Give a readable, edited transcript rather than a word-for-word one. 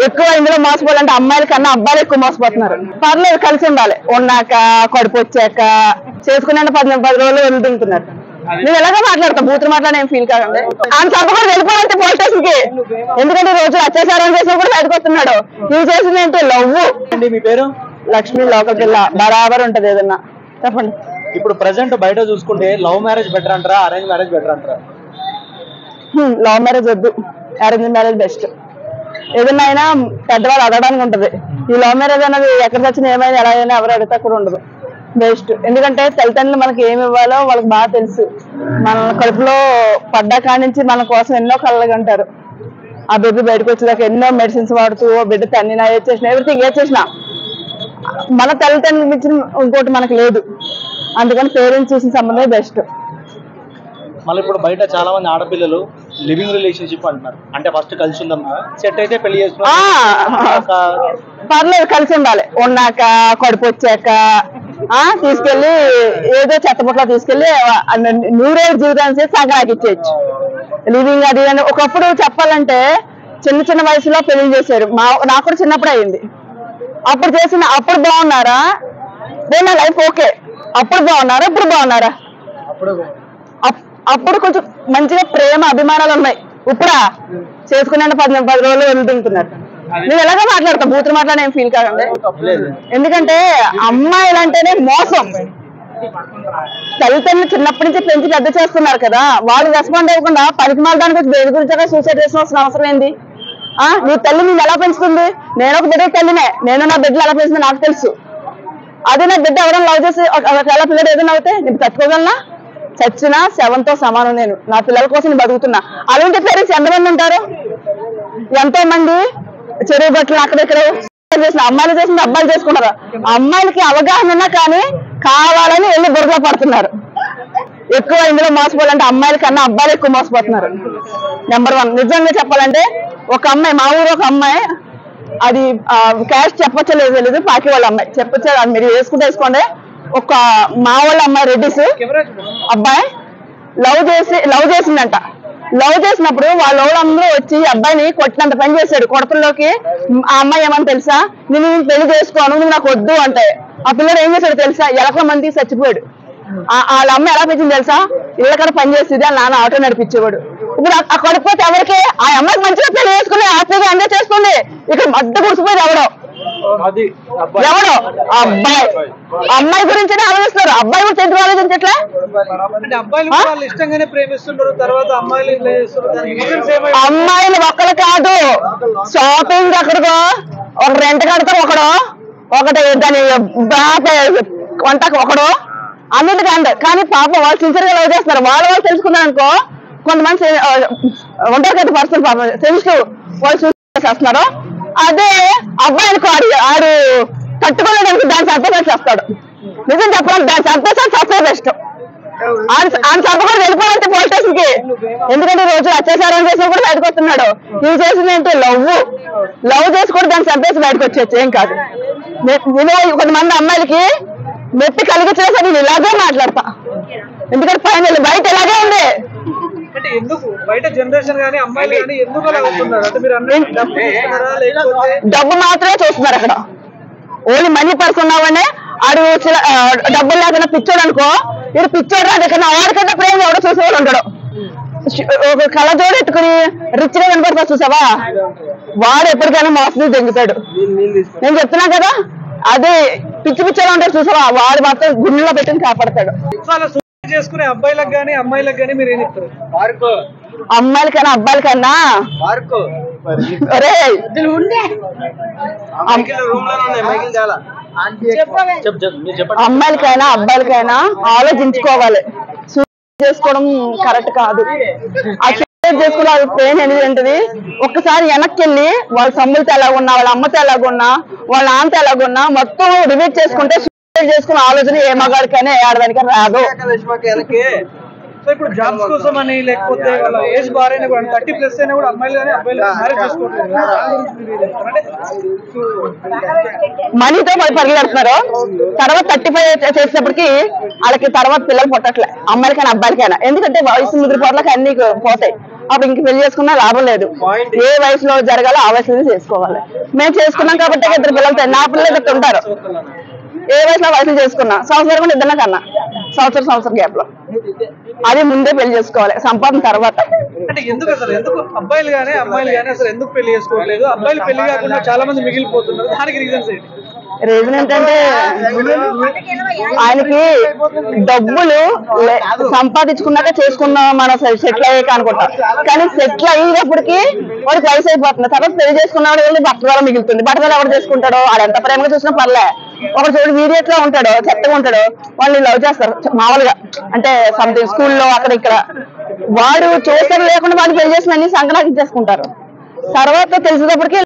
ఎక్కువ ఇందులో మోసపోవాలంటే అమ్మాయిల కన్నా అబ్బాయిలు ఎక్కువ మోసపోతున్నారు. పర్లేదు, కలిసి ఉండాలి. ఉన్నాక కడుపు వచ్చాక చేసుకునే 10 రోజులు వదులుతుంటున్నారు. నువ్వు ఎలాగో మాట్లాడతావు, బూతులు మాట్లాడే ఫీల్ కాదండి. ఆయన తప్పకుండా వెళ్ళిపోవాలంటే పోలీస్ స్టేషన్ కి. ఎందుకంటే ఈ రోజు అత్యాచారం చేసిన కూడా బయటకు వస్తున్నాడు. నువ్వు చేసింది ఏంటి? లవ్. మీ పేరు? లక్ష్మి, లోకల్ జిల్లా. బరాబర్ ఉంటది ఏదన్నా. చెప్పండి. ఇప్పుడు ప్రెసెంట్ బయట చూసుకుంటే లవ్ మ్యారేజ్ బెటర్ అంటారా, అరేంజ్ మ్యారేజ్ బెటర్ అంటారా? లవ్ మ్యారేజ్ వద్దు, అరేంజ్ మ్యారేజ్ బెస్ట్. ఏదన్నా అయినా పెద్దవాళ్ళు అడగడానికి ఉంటది. ఈ లవ్ మ్యారేజ్ అనేది ఎక్కడ వచ్చినా ఏమైనా ఎలా అయినా ఎవరు అడిగితే కూడా ఉండదు. బెస్ట్. ఎందుకంటే తల్లిదండ్రులు మనకి ఏమి ఇవ్వాలో వాళ్ళకి బాగా తెలుసు. మన కడుపులో పడ్డా కాడి నుంచి మన కోసం ఎన్నో కళ్ళగా అంటారు. ఆ బిడ్డ బయటకు వచ్చేదాకా ఎన్నో మెడిసిన్స్ వాడుతూ బిడ్డ తన్నినా ఏది చేసినా ఎవ్రీథింగ్ ఏది చేసినా మన తల్లిదండ్రులు మించిన ఇంకోటి మనకు లేదు. అందుకని పేరెంట్స్ చూసిన సంబంధమే బెస్ట్. మళ్ళీ ఇప్పుడు బయట చాలా మంది ఆడపిల్లలు లివింగ్ రిలేషన్షిప్ అంటున్నారు. అంటే ఫస్ట్ కలిసి ఉందాం, సెట్ అయితే పెళ్లి చేసుకున్నాం. పర్లేదు, కలిసి ఉండాలి. ఉన్నాక కడుపు వచ్చాక తీసుకెళ్లి ఏదో చెత్తపుట్లో తీసుకెళ్లి నూరేళ్ళ జీవితాన్ని చేసి సంక్రాంతికి ఇచ్చేయచ్చు. లివింగ్ అది అని ఒకప్పుడు చెప్పాలంటే చిన్న వయసులో పెళ్లి చేశారు. నాకు కూడా చిన్నప్పుడు అయింది. అప్పుడు చేసిన అప్పుడు బాగున్నారా? నా లైఫ్ ఓకే. అప్పుడు బాగున్నారా? ఇప్పుడు బాగున్నారా? అప్పుడు కొంచెం మంచిగా ప్రేమ అభిమానాలు ఉన్నాయి. ఇప్పుడా చేసుకునే 10 రోజులు వదులుతుంటున్నారు. నువ్వు ఎలాగో మాట్లాడతావు, బూతులు మాట్లాడే ఫీల్ కాదండి. ఎందుకంటే అమ్మాయిలు అంటేనే మోసం. తల్లిదండ్రులు చిన్నప్పటి నుంచి పెంచి పెద్ద చేస్తున్నారు కదా, వాళ్ళు రెస్పాండ్ అవ్వకుండా పనికి దానికి వచ్చి బయట గురించి సూసైడ్ చేసిన అవసరం ఏంది? నీ తల్లి నేను ఎలా పెంచుతుంది? నేను ఒక బిడ్డ తల్లినే. నేను నా బిడ్డలు ఎలా పెంచుతుంది నాకు తెలుసు. అదే నా బిడ్డ ఎవరైనా లవ్ చేసి ఒకవేళ పిల్లలు ఏదైనా అవుతే నేను తట్టుకోగలనా? చచ్చినా శవంతో సమానం. నేను నా పిల్లల కోసం నేను బతుకుతున్నా. అలాంటి పేరెంట్స్ ఎంతమంది ఉంటారు? ఎంతో మంది చెరువు బట్టలు అక్కడెక్కడ చేసిన అమ్మాయిలు చేసింది అబ్బాయిలు చేసుకున్నారు. అమ్మాయిలకి అవగాహన ఉన్నా కానీ కావాలని వెళ్ళి బురదలో పడుతున్నారు. ఎక్కువ ఇందులో మోసపోవాలంటే అమ్మాయిల కన్నా అబ్బాయిలు ఎక్కువ మోసపోతున్నారు. నెంబర్ 1. నిజంగా చెప్పాలంటే ఒక అమ్మాయి, మా ఊరు ఒక అమ్మాయి, అది క్యాష్ చెప్పచ్చో లేదు తెలీదు, పాకి వాళ్ళ అమ్మాయి చెప్పచ్చో, అది మీరు వేసుకోండి. ఒక మా వాళ్ళ అమ్మాయి రెడ్డిస్ అబ్బాయి లవ్ చేసిందంట. లవ్ చేసినప్పుడు వాళ్ళ వాళ్ళందరూ వచ్చి అబ్బాయిని కొట్టినంత పని చేశాడు. కొడతల్లోకి ఆ అమ్మాయి ఏమని తెలుసా? నేను పెళ్లి చేసుకోను, నువ్వు నాకు వద్దు అంటే ఆ పిల్లడు ఏం చేశాడు తెలుసా? ఎలకల మందికి చచ్చిపోయాడు. వాళ్ళ అమ్మ ఎలా పెంచింది తెలుసా? ఇళ్ళకడ పని చేసేది, వాళ్ళ నాన్న ఆటో నడిపించేవాడు. ఇప్పుడు ఆ కొడుకుపోతే ఎవరికి? ఆ అమ్మాయికి మంచిగా పెళ్లి చేసుకుని హ్యాపీగా ఎంజాయ్ చేసుకోండి. ఇక్కడ మధ్య గుడిసిపోయేది ఎవడో అమ్మాయి గురించి ఆలోచిస్తారు. అబ్బాయి గురించి ఎందుకు ఆలోచించట్లే? అమ్మాయిలు ఒక్కరు కాదు, షాపింగ్ అక్కడికో ఒక రెంట్ కడతారు ఒకడు, ఒకటి దాని వంటకు ఒకడు, అన్నిటికంటే. కానీ పాపం వాళ్ళు సిన్సియర్ గా లవ్ చేస్తారు. వాళ్ళు తెలుసుకున్నారు అనుకో, కొంతమంది ఉంటారు కదా పర్సన్ పాపం తెలుసు వాళ్ళు చూసి చేస్తున్నారు. అదే అబ్బాయిని ఆడు తట్టుకోలేడానికి దాని సంతోషాలు చేస్తాడు. నిజం చెప్పాలి, దాని సంతోషాలు చస్తే బెస్ట్. ఆయన సంతోషం వెళ్ళిపోవాలంటే పోలీస్ స్టేషన్ కి. ఎందుకంటే రోజు అత్యాచారం చేసిన కూడా బయటకు వస్తున్నాడు. నువ్వు చేసింది ఏంటి? లవ్ చేసి కూడా దాని సంతోషం బయటకు వచ్చేచ్చు, ఏం కాదు. నేను కొంతమంది అమ్మాయిలకి మెత్తి కలిగించినా సరే నేను ఇలాగే మాట్లాడతా. ఎందుకంటే పైన బయట ఇలాగే ఉంది. డబ్బు మాత్రమే చూస్తున్నారు అక్కడ. ఓన్లీ మనీ పర్సన్ ఉన్నావనే ఆడు డబ్బులు లేకుండా పిచ్చోడు అనుకో, ఇది పిచ్చోడు రాదు. ఇక్కడ వాడికన్నా ప్రేమ ఎవడో చూసేవాడు ఉంటాడు. ఒక కళ్ళజోడు ఎట్టుకుని రిచ్ గా కనపడతా చూసావా, వాడు ఎప్పటికైనా మోసం తెంగుతాడు. నేను చెప్తున్నా కదా, అదే పిచ్చోడు ఉంటాడు చూసావా, వాడు మాత్రం గుండెలో పెట్టుకుని కాపాడతాడు. చేసుకునే అబ్బాయిలకు కానీ అమ్మాయిలకు కానీ మీరు ఏం చెప్తారు? అమ్మాయిలకన్నా అబ్బాయిలకన్నా అమ్మాయిలకైనా అబ్బాయిలకైనా ఆలోచించుకోవాలి. సూసైడ్ చేసుకోవడం కరెక్ట్ కాదు. ఆ సూసైడ్ చేసుకున్న పెయిన్ ఏంటంటది, ఒక్కసారి వెనక్కి వెళ్ళి వాళ్ళ తమ్ములతో ఎలాగున్నా, వాళ్ళ అమ్మతో ఎలాగున్నా, వాళ్ళ నాన్నతో ఎలాగున్నా మొత్తం రివీట్ చేసుకుంటే చేసుకున్న ఆలోచన ఏ మగాడికైనా ఏ ఆడదానికి రాదు. సో ఇప్పుడు జాబ్స్ కోసం అని లేకపోతే వాళ్ళ ఏజ్ బారైనా కూడా 30+ అయినా కూడా అమ్మాయిలు కానీ అబ్బాయిలు మ్యారేజ్ చేసుకోవట్లేదు. మనీతో పరిగెడుతున్నారు. తర్వాత 35 చేసినప్పటికీ వాళ్ళకి తర్వాత పిల్లలు పుట్టట్లే, అమ్మాయిలకైనా అబ్బాయిలకైనా. ఎందుకంటే వయసు ముదిరిపోట్లకి అన్ని పోతాయి. అప్పుడు ఇంక పెళ్లి చేసుకున్నా లాభం లేదు. ఏ వయసులో జరగాలో ఆ వయసులో చేసుకోవాలి. మేము చేసుకున్నాం కాబట్టి ఇద్దరు పిల్లలతో, నా పిల్లలు ఇద్దరు ఉంటారు. ఏ వయసులో చేసుకున్నా, సంవత్సరం కూడా ఇద్దరు కన్నా, సంవత్సరం గ్యాప్ లో. అది ముందే పెళ్లి చేసుకోవాలి, సంపాదన తర్వాత. అంటే ఎందుకు అబ్బాయిలు కానీ అమ్మాయిలు కానీ అసలు ఎందుకు పెళ్లి చేసుకోవట్లేదు? అబ్బాయిలు పెళ్లి కాకుండా చాలా మంది మిగిలిపోతున్నారు, దానికి రీజన్స్ ఏంటి? రీజన్ ఏంటంటే ఆయనకి డబ్బులు సంపాదించుకున్నాక చేసుకున్నాం మనం సెటిల్ అయ్యాక అనుకుంటాం. కానీ సెటిల్ అయ్యేటప్పటికి వాడికి వయసు అయిపోతుంది. తర్వాత పెళ్లి చేసుకున్నాడు వెళ్ళి బట్టల మిగులుతుంది. బట్టలు ఎవరు చేసుకుంటాడో, ఆడు ఎంత ప్రేమగా చూసినా పర్లే. ఒకటి చూడు వీడియోలో ఉంటాడు, చెత్తగా ఉంటాడు, వాళ్ళు లవ్ చేస్తారు మామూలుగా, అంటే సంథింగ్ స్కూల్లో అక్కడ ఇక్కడ. వాడు చూసారు లేకుండా వాడు పెళ్లి చేసిన అన్ని సంక్రాంతి చేసుకుంటారు. తర్వాత తెలిసేటప్పటికి